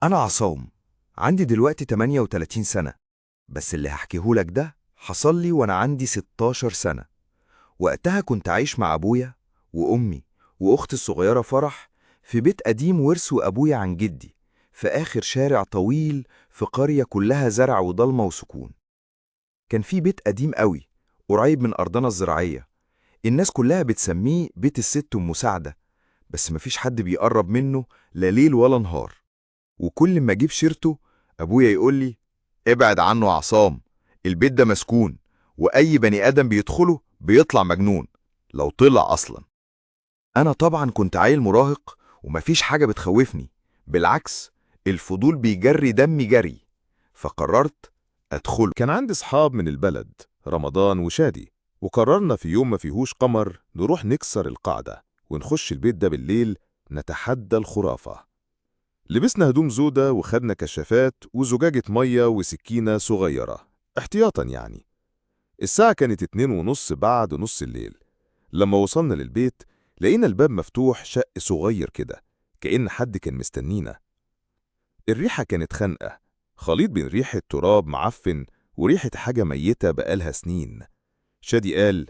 أنا عصام، عندي دلوقتي 38 سنة. بس اللي هحكيهولك ده حصل لي وأنا عندي 16 سنة. وقتها كنت عايش مع أبويا وأمي وأختي الصغيرة فرح في بيت قديم ورثه أبويا عن جدي، في آخر شارع طويل في قرية كلها زرع وضلمة وسكون. كان في بيت قديم قوي قريب من أرضنا الزراعية. الناس كلها بتسميه بيت الست أم مساعدة، بس مفيش حد بيقرب منه لا ليل ولا نهار. وكل ما اجيب سيرته ابويا يقول لي: ابعد عنه يا عصام، البيت ده مسكون، واي بني ادم بيدخله بيطلع مجنون، لو طلع اصلا. انا طبعا كنت عيل مراهق ومفيش حاجه بتخوفني، بالعكس، الفضول بيجري دمي جري. فقررت ادخله. كان عندي صحاب من البلد، رمضان وشادي، وقررنا في يوم ما فيهوش قمر نروح نكسر القاعدة ونخش البيت ده بالليل نتحدى الخرافة. لبسنا هدوم زودة وخدنا كشافات وزجاجة مية وسكينة صغيرة احتياطا يعني. الساعة كانت 2:30 بعد نص الليل. لما وصلنا للبيت لقينا الباب مفتوح شق صغير كده، كأن حد كان مستنينا. الريحة كانت خانقة، خليط بين ريحة تراب معفن وريحة حاجة ميتة بقالها سنين. شادي قال: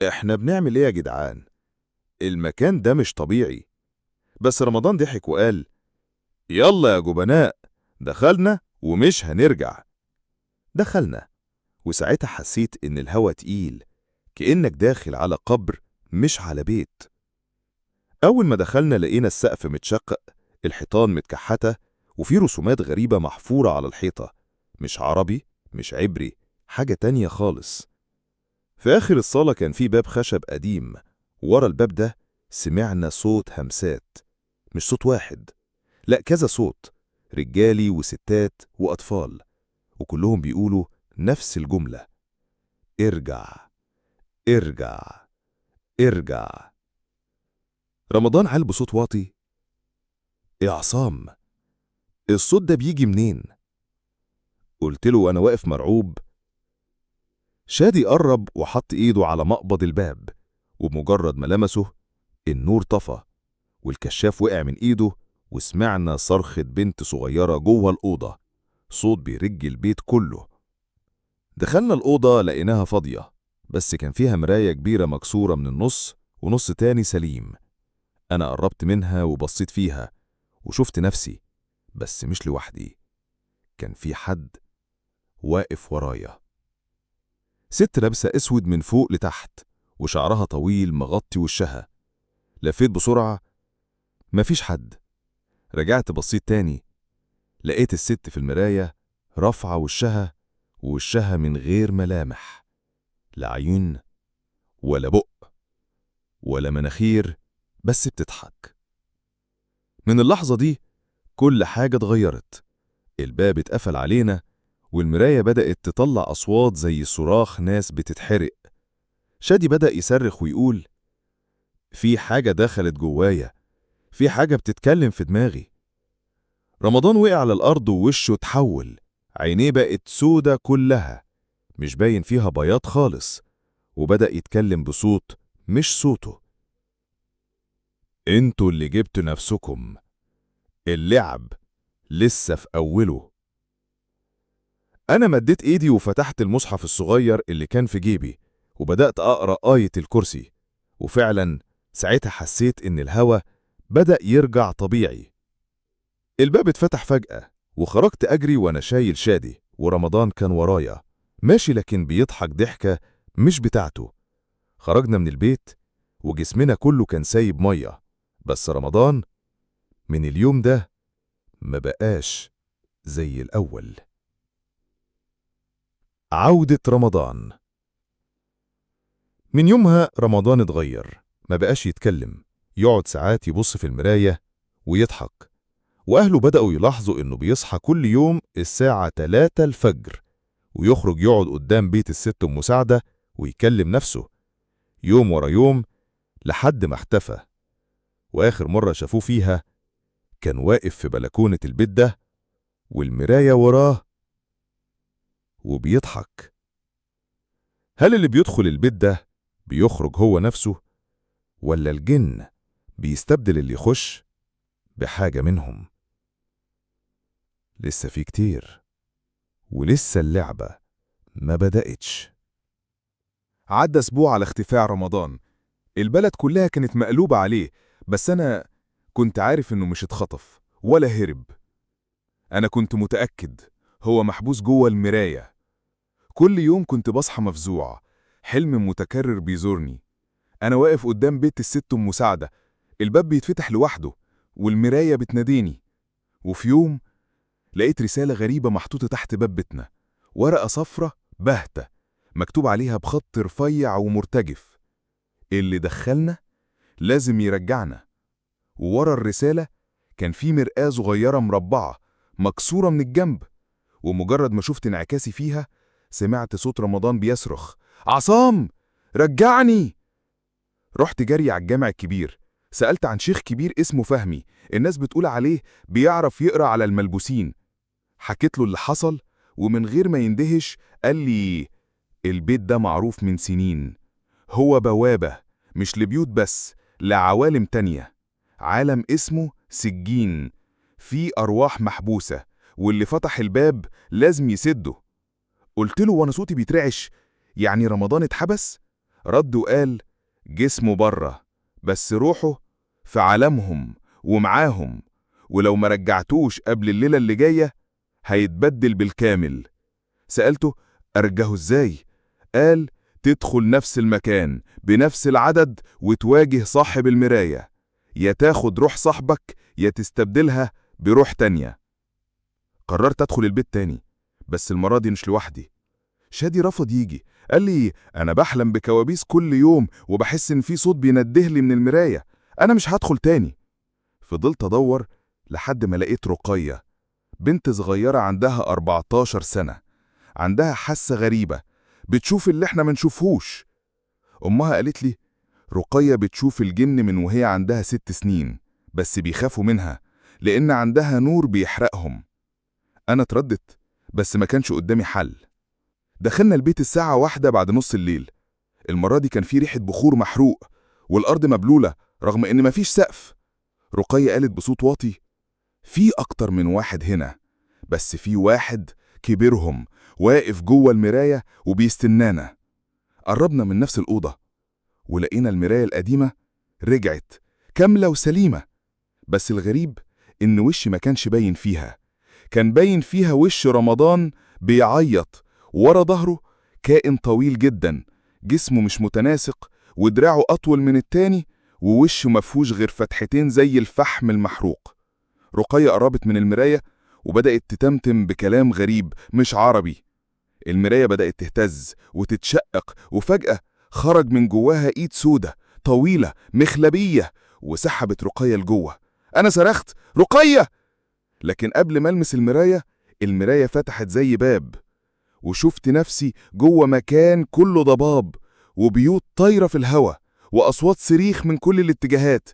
احنا بنعمل ايه يا جدعان؟ المكان ده مش طبيعي. بس رمضان ضحك وقال: يلا يا جبناء، دخلنا ومش هنرجع. دخلنا، وساعتها حسيت ان الهوا تقيل، كأنك داخل على قبر مش على بيت. أول ما دخلنا لقينا السقف متشقق، الحيطان متكحتة، وفي رسومات غريبة محفورة على الحيطة، مش عربي مش عبري، حاجة تانية خالص. في آخر الصالة كان في باب خشب قديم، ورا الباب ده سمعنا صوت همسات، مش صوت واحد، لأ كذا صوت، رجالي وستات وأطفال، وكلهم بيقولوا نفس الجملة: ارجع، ارجع، ارجع. رمضان قال بصوت واطي: يا عصام، الصوت ده بيجي منين؟ قلت له وأنا واقف مرعوب. شادي قرب وحط إيده على مقبض الباب، وبمجرد ما لمسه النور طفى والكشاف وقع من إيده، وسمعنا صرخة بنت صغيرة جوه الأوضة، صوت بيرج البيت كله. دخلنا الأوضة لقيناها فاضية، بس كان فيها مراية كبيرة مكسورة من النص ونص تاني سليم. أنا قربت منها وبصيت فيها وشفت نفسي، بس مش لوحدي، كان في حد واقف ورايا. ست لابسة اسود من فوق لتحت وشعرها طويل مغطي وشها. لفيت بسرعة، مفيش حد. رجعت بصيت تاني، لقيت الست في المراية رافعة وشها، ووشها من غير ملامح، لا عيون ولا بق ولا مناخير، بس بتضحك. من اللحظة دي كل حاجة اتغيرت. الباب اتقفل علينا، والمراية بدأت تطلع أصوات زي صراخ ناس بتتحرق. شادي بدأ يصرخ ويقول: في حاجة دخلت جوايا، في حاجة بتتكلم في دماغي. رمضان وقع على الأرض ووشه اتحول، عينيه بقت سودة كلها، مش باين فيها بياض خالص، وبدأ يتكلم بصوت مش صوته: انتوا اللي جبتوا نفسكم، اللعب لسه في أوله. أنا مديت إيدي وفتحت المصحف الصغير اللي كان في جيبي، وبدأت أقرأ آية الكرسي، وفعلا ساعتها حسيت إن الهوا بدأ يرجع طبيعي. الباب اتفتح فجأة، وخرجت أجري وأنا شايل شادي، ورمضان كان ورايا ماشي لكن بيضحك ضحكة مش بتاعته. خرجنا من البيت وجسمنا كله كان سايب مية، بس رمضان من اليوم ده ما بقاش زي الأول. عودة رمضان. من يومها رمضان اتغير، ما بقاش يتكلم، يقعد ساعات يبص في المراية ويضحك. وأهله بدأوا يلاحظوا إنه بيصحى كل يوم الساعة 3 الفجر، ويخرج يقعد قدام بيت الست أم مساعدة ويكلم نفسه، يوم ورا يوم لحد ما اختفى. وآخر مرة شافوه فيها كان واقف في بلكونة البيت ده والمراية وراه وبيضحك. هل اللي بيدخل البيت ده بيخرج هو نفسه، ولا الجن بيستبدل اللي يخش بحاجة منهم؟ لسه في كتير، ولسه اللعبة ما بدأتش. عدى أسبوع على اختفاء رمضان. البلد كلها كانت مقلوبة عليه، بس أنا كنت عارف إنه مش اتخطف ولا هرب. أنا كنت متأكد هو محبوس جوه المراية. كل يوم كنت بصحى مفزوع، حلم متكرر بيزورني. أنا واقف قدام بيت الست أم مساعدة، الباب بيتفتح لوحده والمراية بتناديني. وفي يوم لقيت رسالة غريبة محطوطة تحت باب بيتنا، ورقة صفرة باهتة مكتوب عليها بخط رفيع ومرتجف: اللي دخلنا لازم يرجعنا. وورا الرسالة كان في مرآة صغيرة مربعة مكسورة من الجنب، ومجرد ما شفت انعكاسي فيها سمعت صوت رمضان بيصرخ: عصام، رجعني! رحت جري على الجامع الكبير، سألت عن شيخ كبير اسمه فهمي، الناس بتقول عليه بيعرف يقرأ على الملبوسين. حكيت له اللي حصل، ومن غير ما يندهش قال لي: البيت ده معروف من سنين، هو بوابة مش لبيوت بس، لعوالم تانية، عالم اسمه سجين، فيه أرواح محبوسة، واللي فتح الباب لازم يسده. قلت له وانا صوتي بيترعش: يعني رمضان اتحبس؟ رد وقال: جسمه بره، بس روحه في عالمهم ومعاهم، ولو ما رجعتوش قبل الليلة اللي جاية هيتبدل بالكامل. سألته: أرجعه ازاي؟ قال: تدخل نفس المكان بنفس العدد وتواجه صاحب المراية، يا تاخد روح صاحبك يا تستبدلها بروح تانية. قررت أدخل البيت تاني، بس المرة دي مش لوحدي. شادي رفض يجي، قال لي: أنا بحلم بكوابيس كل يوم وبحس إن في صوت بينده لي من المراية، أنا مش هدخل تاني. فضلت أدور لحد ما لقيت رقية، بنت صغيرة عندها 14 سنة، عندها حاسة غريبة، بتشوف اللي احنا منشوفهوش. أمها قالت لي: رقية بتشوف الجن من وهي عندها 6 سنين، بس بيخافوا منها لأن عندها نور بيحرقهم. أنا اترددت، بس ما كانش قدامي حل. دخلنا البيت الساعة 1 بعد نص الليل. المرة دي كان في ريحة بخور محروق، والأرض مبلولة رغم إن مفيش سقف. رقية قالت بصوت واطي: في أكتر من واحد هنا، بس في واحد كبيرهم واقف جوه المراية وبيستنانا. قربنا من نفس الأوضة، ولقينا المراية القديمة رجعت كاملة وسليمة، بس الغريب إن وشي ما كانش باين فيها، كان باين فيها وش رمضان بيعيط. ورا ظهره كائن طويل جدا، جسمه مش متناسق ودراعه أطول من التاني، ووشه مفهوش غير فتحتين زي الفحم المحروق. رقية قربت من المراية وبدأت تتمتم بكلام غريب مش عربي. المراية بدأت تهتز وتتشقق، وفجأة خرج من جواها إيد سودة طويلة مخلبية وسحبت رقية لجوه. أنا صرخت: رقية! لكن قبل ما ألمس المراية فتحت زي باب، وشفت نفسي جوه مكان كله ضباب وبيوت طايرة في الهوا وأصوات صريخ من كل الاتجاهات.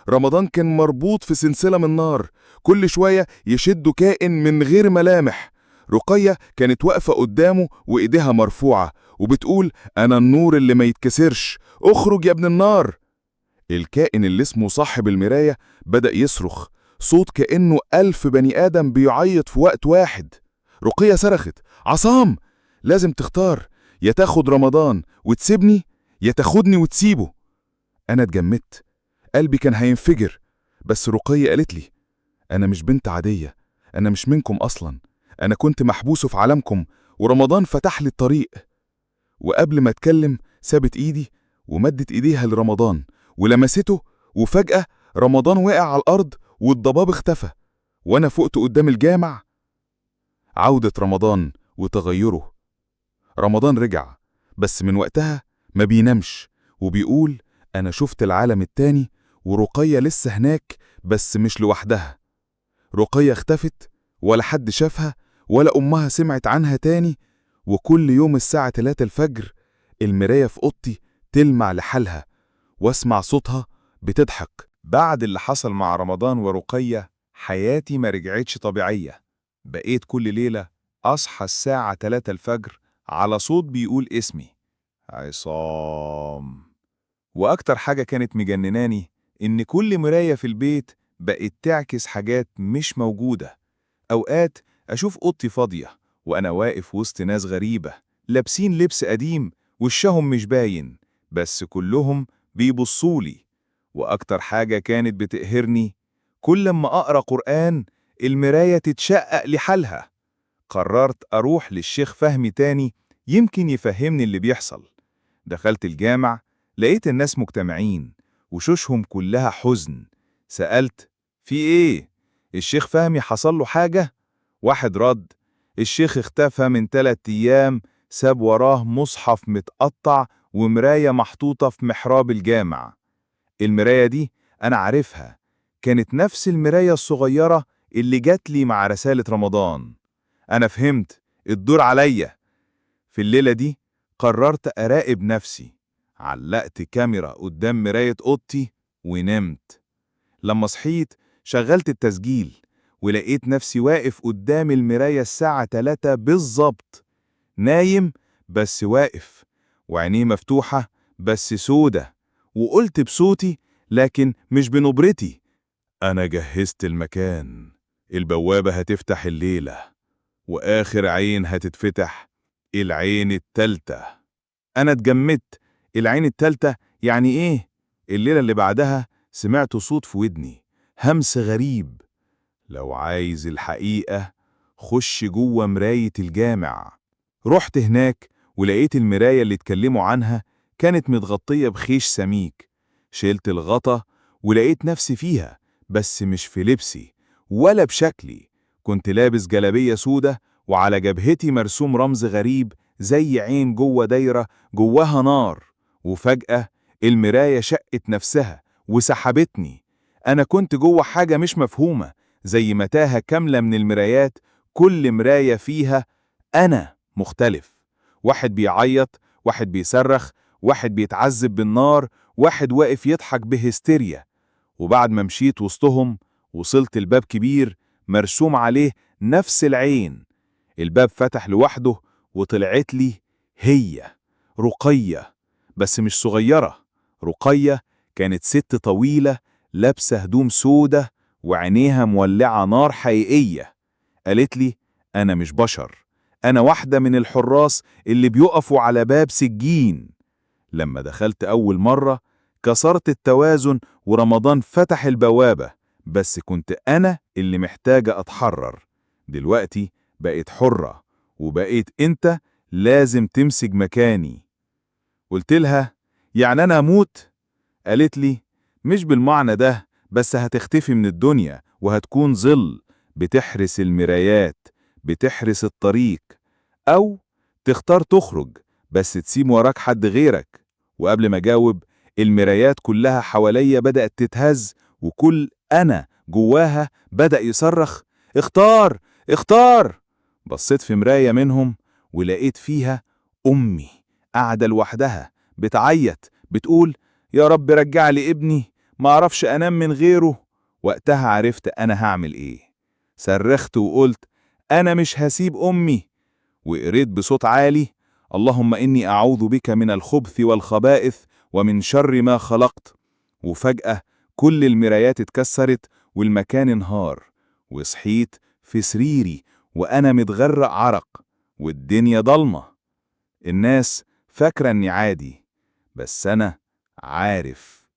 رمضان كان مربوط في سلسلة من نار، كل شوية يشده كائن من غير ملامح. رقية كانت واقفة قدامه وإيديها مرفوعة وبتقول: أنا النور اللي ما يتكسرش، اخرج يا ابن النار. الكائن اللي اسمه صاحب المراية بدأ يصرخ، صوت كأنه 1000 بني آدم بيعيط في وقت واحد. رقية صرخت: عصام، لازم تختار، يا تاخد رمضان وتسيبني يا تاخدني وتسيبه. أنا اتجمدت، قلبي كان هينفجر، بس رقية قالت لي: أنا مش بنت عادية، أنا مش منكم أصلا، أنا كنت محبوسه في عالمكم ورمضان فتح لي الطريق. وقبل ما اتكلم سابت ايدي ومدت ايديها لرمضان ولمسته، وفجأة رمضان وقع على الأرض والضباب اختفى، وأنا فقت قدام الجامع. عودة رمضان وتغيره. رمضان رجع، بس من وقتها ما بينامش وبيقول: أنا شفت العالم التاني، ورقية لسه هناك بس مش لوحدها. رقية اختفت ولا حد شافها ولا أمها سمعت عنها تاني، وكل يوم الساعة 3 الفجر المراية في أوضتي تلمع لحالها واسمع صوتها بتضحك. بعد اللي حصل مع رمضان ورقية، حياتي ما رجعتش طبيعية. بقيت كل ليلة أصحى الساعة 3 الفجر على صوت بيقول اسمي: عصام. وأكتر حاجة كانت مجنناني إن كل مراية في البيت بقت تعكس حاجات مش موجودة. أوقات أشوف أوضتي فاضية وأنا واقف وسط ناس غريبة لابسين لبس قديم وشهم مش باين، بس كلهم بيبصولي. وأكتر حاجة كانت بتقهرني، كل ما أقرأ قرآن المراية تتشقق لحالها. قررت أروح للشيخ فهمي تاني يمكن يفهمني اللي بيحصل. دخلت الجامع، لقيت الناس مجتمعين وشوشهم كلها حزن. سألت: في إيه؟ الشيخ فهمي حصل له حاجة؟ واحد رد: الشيخ اختفى من 3 أيام، ساب وراه مصحف متقطع ومراية محطوطة في محراب الجامع. المراية دي أنا عارفها، كانت نفس المراية الصغيرة اللي جات لي مع رسالة رمضان. أنا فهمت، الدور عليا. في الليلة دي قررت أراقب نفسي، علقت كاميرا قدام مراية أوضتي ونمت. لما صحيت شغلت التسجيل ولقيت نفسي واقف قدام المراية الساعة 3 بالظبط، نايم بس واقف، وعينيه مفتوحة بس سودة. وقلت بصوتي لكن مش بنبرتي: أنا جهزت المكان، البوابة هتفتح الليلة، وآخر عين هتتفتح العين التالتة. أنا اتجمدت. العين التالتة يعني إيه؟ الليلة اللي بعدها سمعت صوت في ودني، همس غريب: لو عايز الحقيقة خش جوه مراية الجامع. رحت هناك ولقيت المراية اللي اتكلموا عنها كانت متغطية بخيش سميك. شلت الغطا ولقيت نفسي فيها، بس مش في لبسي ولا بشكلي. كنت لابس جلابية سودة وعلى جبهتي مرسوم رمز غريب زي عين جوه دايرة جواها نار. وفجأة المراية شقت نفسها وسحبتني. أنا كنت جوه حاجة مش مفهومة، زي متاهة كاملة من المرايات، كل مراية فيها أنا مختلف. واحد بيعيط، واحد بيصرخ، واحد بيتعذب بالنار، واحد واقف يضحك بهستيريا. وبعد ما مشيت وسطهم وصلت الباب كبير مرسوم عليه نفس العين. الباب فتح لوحده وطلعت لي هي رقية، بس مش صغيرة. رقية كانت ست طويلة لابسة هدوم سودة وعينيها مولعة نار حقيقية. قالت لي: أنا مش بشر، أنا واحدة من الحراس اللي بيقفوا على باب سجين. لما دخلت أول مرة كسرت التوازن ورمضان فتح البوابة، بس كنت أنا اللي محتاجة أتحرر. دلوقتي بقيت حرة، وبقيت أنت لازم تمسك مكاني. قلت لها: يعني أنا أموت؟ قالت لي: مش بالمعنى ده، بس هتختفي من الدنيا وهتكون ظل بتحرس المرايات، بتحرس الطريق. أو تختار تخرج بس تسيب وراك حد غيرك. وقبل ما أجاوب المرايات كلها حواليا بدأت تتهز، وكل أنا جواها بدأ يصرخ: اختار اختار. بصيت في مراية منهم ولقيت فيها أمي قاعدة لوحدها بتعيط، بتقول: يا رب رجع لي ابني، ما اعرفش انام من غيره. وقتها عرفت انا هعمل ايه. صرخت وقلت: انا مش هسيب امي. وقريت بصوت عالي: اللهم اني اعوذ بك من الخبث والخبائث ومن شر ما خلقت. وفجأة كل المرايات اتكسرت والمكان انهار، وصحيت في سريري وانا متغرق عرق والدنيا ضلمة. الناس فاكرة اني عادي، بس أنا عارف.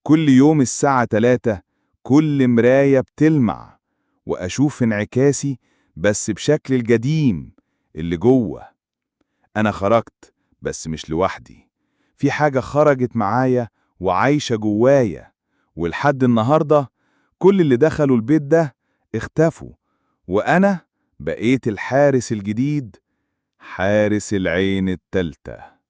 كل يوم الساعة 3 كل مراية بتلمع وأشوف انعكاسي، بس بشكل القديم اللي جوه. أنا خرجت، بس مش لوحدي، في حاجة خرجت معايا وعايشة جوايا. ولحد النهاردة كل اللي دخلوا البيت ده اختفوا، وأنا بقيت الحارس الجديد، حارس العين التالتة.